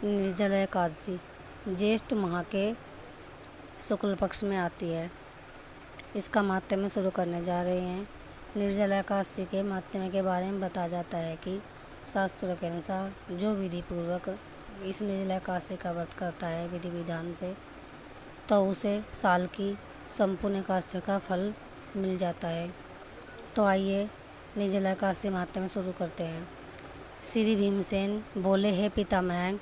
निर्जला एकादशी ज्येष्ठ माह के शुक्ल पक्ष में आती है। इसका माहात्म्य शुरू करने जा रहे हैं। निर्जला एकादशी के माहात्म्य के बारे में बताया जाता है कि शास्त्रों के अनुसार जो विधि पूर्वक इस निर्जला एकादशी का व्रत करता है विधि विधान से, तो उसे साल की संपूर्ण एकादशी का फल मिल जाता है। तो आइए निर्जला एकादशी माहात्म्य शुरू करते हैं। श्री भीमसेन बोले, हे पितामह,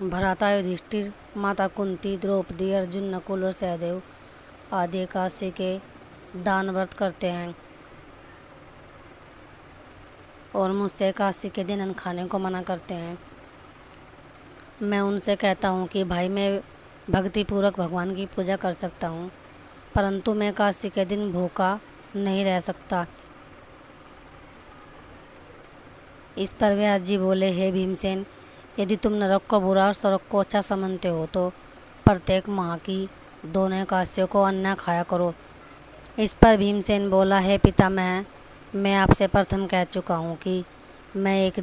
भ्राता युधिष्ठिर, माता कुंती, द्रौपदी, अर्जुन, नकुल और सहदेव आदि एकादशी के दान व्रत करते हैं और मुझसे एकादशी के दिन अन्न खाने को मना करते हैं। मैं उनसे कहता हूँ कि भाई, मैं भक्तिपूर्वक भगवान की पूजा कर सकता हूँ, परंतु मैं एकादशी के दिन भूखा नहीं रह सकता। इस पर व्यास जी बोले, हे भीमसेन, यदि तुम नरक को बुरा और स्वर्ग को अच्छा समझते हो तो प्रत्येक माह की दोनों एकादशियों को अन्न खाया करो। इस पर भीमसेन बोला, हे पितामह, मैं आपसे प्रथम कह चुका हूँ कि मैं एक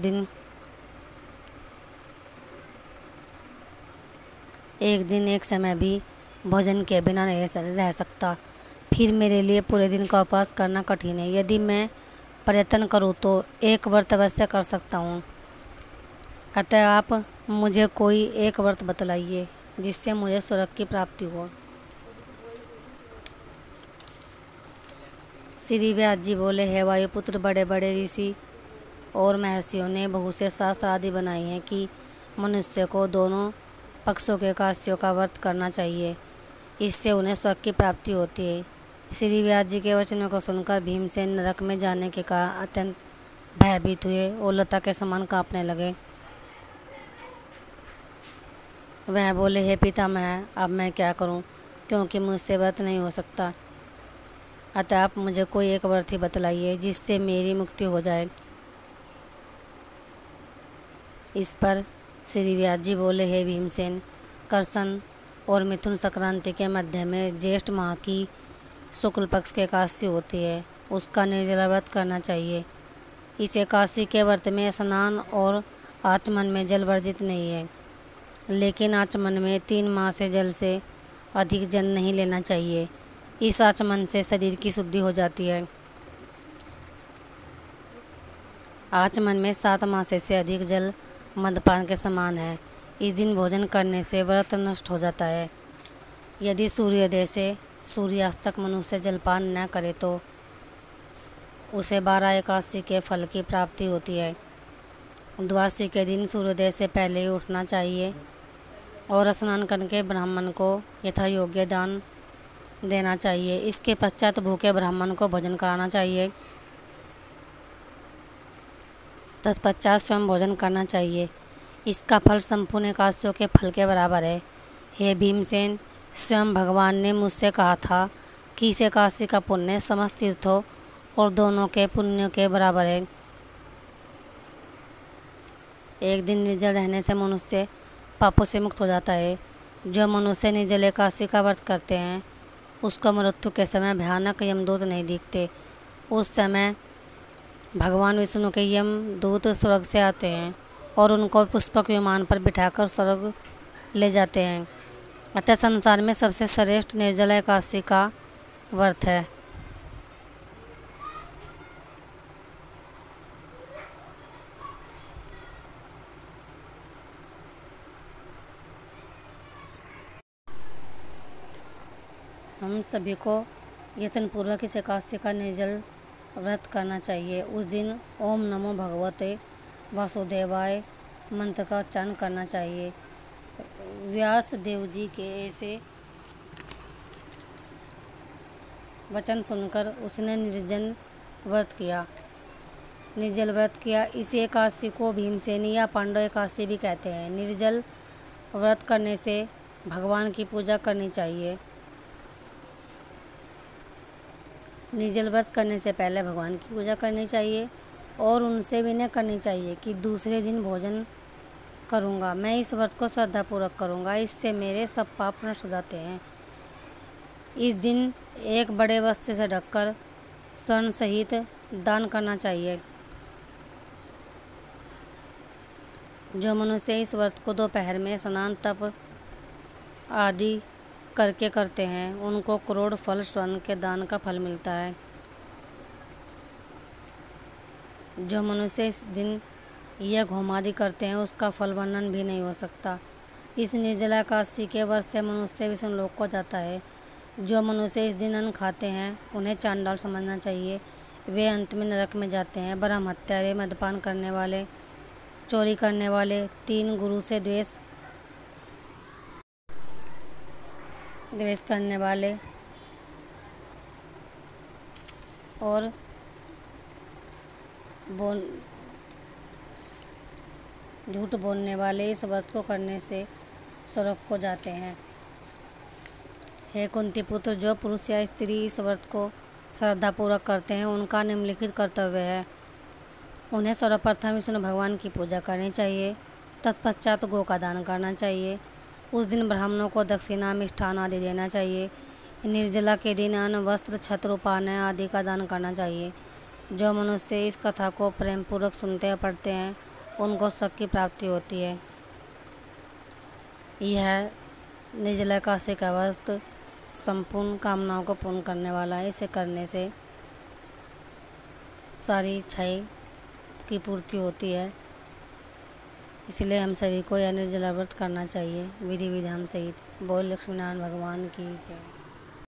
दिन एक समय भी भोजन के बिना नहीं रह सकता। फिर मेरे लिए पूरे दिन का उपवास करना कठिन है। यदि मैं प्रयत्न करूँ तो एक व्रत अवश्य कर सकता हूँ। अतः आप मुझे कोई एक व्रत बतलाइए जिससे मुझे स्वर्ग की प्राप्ति हो। श्री व्यास जी बोले, हे वायुपुत्र, बड़े बड़े ऋषि और महर्षियों ने बहुत से शास्त्र आदि बनाए हैं कि मनुष्य को दोनों पक्षों के एकादशियों का व्रत करना चाहिए। इससे उन्हें स्वर्ग की प्राप्ति होती है। श्री व्यास जी के वचनों को सुनकर भीमसेन नरक में जाने के कारण अत्यंत भयभीत हुए और लता के समान कांपने लगे। वह बोले, हे पितामह, अब मैं क्या करूं, क्योंकि मुझसे व्रत नहीं हो सकता। अतः आप मुझे कोई एक व्रत ही बतलाइए जिससे मेरी मुक्ति हो जाए। इस पर श्री व्यास जी बोले, हे भीमसेन, करसन और मिथुन संक्रांति के मध्य में ज्येष्ठ माह की शुक्ल पक्ष की एकादशी होती है, उसका निर्जला व्रत करना चाहिए। इस एकादशी के व्रत में स्नान और आचमन में जल वर्जित नहीं है, लेकिन आचमन में 3 माह से जल से अधिक जल नहीं लेना चाहिए। इस आचमन से शरीर की शुद्धि हो जाती है। आचमन में 7 मास से अधिक जल मदपान के समान है। इस दिन भोजन करने से व्रत नष्ट हो जाता है। यदि सूर्योदय से सूर्यास्त तक मनुष्य जलपान न करे तो उसे 12 एकादशी के फल की प्राप्ति होती है। द्वादशी के दिन सूर्योदय से पहले ही उठना चाहिए और स्नान करके ब्राह्मण को यथा योग्य दान देना चाहिए। इसके पश्चात भूखे ब्राह्मण को भोजन कराना चाहिए। तत्पश्चात स्वयं भोजन करना चाहिए। इसका फल संपूर्ण एकादशियों के फल के बराबर है। हे भीमसेन, स्वयं भगवान ने मुझसे कहा था कि इस एकादशी का पुण्य समस्त तीर्थों और दोनों के पुण्यों के बराबर है। एक दिन निर्जल रहने से मनुष्य पापों से मुक्त हो जाता है। जो मनुष्य निर्जल एकादशी का व्रत करते हैं उसको मृत्यु के समय भयानक यमदूत नहीं दिखते। उस समय भगवान विष्णु के यमदूत स्वर्ग से आते हैं और उनको पुष्पक विमान पर बिठाकर स्वर्ग ले जाते हैं। अतः संसार में सबसे श्रेष्ठ निर्जला एकादशी का व्रत है। हम सभी को यत्नपूर्वक इस एकादशी का निर्जल व्रत करना चाहिए। उस दिन ओम नमो भगवते वासुदेवाय मंत्र का उच्चारण करना चाहिए। व्यास देव जी के ऐसे वचन सुनकर उसने निर्जल व्रत किया। इसी एकादशी को भीमसेनी या पांडव एकादशी भी कहते हैं। निर्जल व्रत करने से भगवान की पूजा करनी चाहिए। निर्जल व्रत करने से पहले भगवान की पूजा करनी चाहिए और उनसे विनय करनी चाहिए कि दूसरे दिन भोजन करूँगा। मैं इस व्रत को श्रद्धापूर्वक करूँगा, इससे मेरे सब पाप नष्ट हो जाते हैं। इस दिन एक बड़े वस्त्र से ढककर स्वर्ण सहित दान करना चाहिए। जो मनुष्य इस व्रत को दोपहर में स्नान तप आदि करके करते हैं उनको करोड़ फल स्वर्ण के दान का फल मिलता है। जो मनुष्य इस दिन यह होमादि करते हैं उसका फल वर्णन भी नहीं हो सकता। इस निर्जला एकादशी के व्रत से मनुष्य विष्णु लोक को जाता है। जो मनुष्य इस दिन अन्न खाते हैं उन्हें चांडाल समझना चाहिए। वे अंत में नरक में जाते हैं। ब्रह्म हत्यारे, मद्यपान करने वाले, चोरी करने वाले, तीन गुरु से द्वेष करने वाले और झूठ बोलने वाले इस व्रत को करने से स्वर्ग को जाते हैं। हे कुंती पुत्र, जो पुरुष या स्त्री इस व्रत को श्रद्धापूर्वक करते हैं उनका निम्नलिखित कर्तव्य है। उन्हें सर्वप्रथम विष्णु भगवान की पूजा करनी चाहिए। तत्पश्चात गौ का दान करना चाहिए। उस दिन ब्राह्मणों को दक्षिणा, मिष्ठान आदि देना चाहिए। निर्जला के दिन अन्न, वस्त्र, छत्र, उपान्य आदि का दान करना चाहिए। जो मनुष्य इस कथा को प्रेम पूर्वक सुनते और पढ़ते हैं उनको सुख की प्राप्ति होती है। यह निर्जला एकादशी का व्रत संपूर्ण कामनाओं को पूर्ण करने वाला है। इसे करने से सारी इच्छाएं की पूर्ति होती है। इसलिए हम सभी को यह निर्जला व्रत करना चाहिए विधि विधान सहित। बोल लक्ष्मीनारायण भगवान की जय।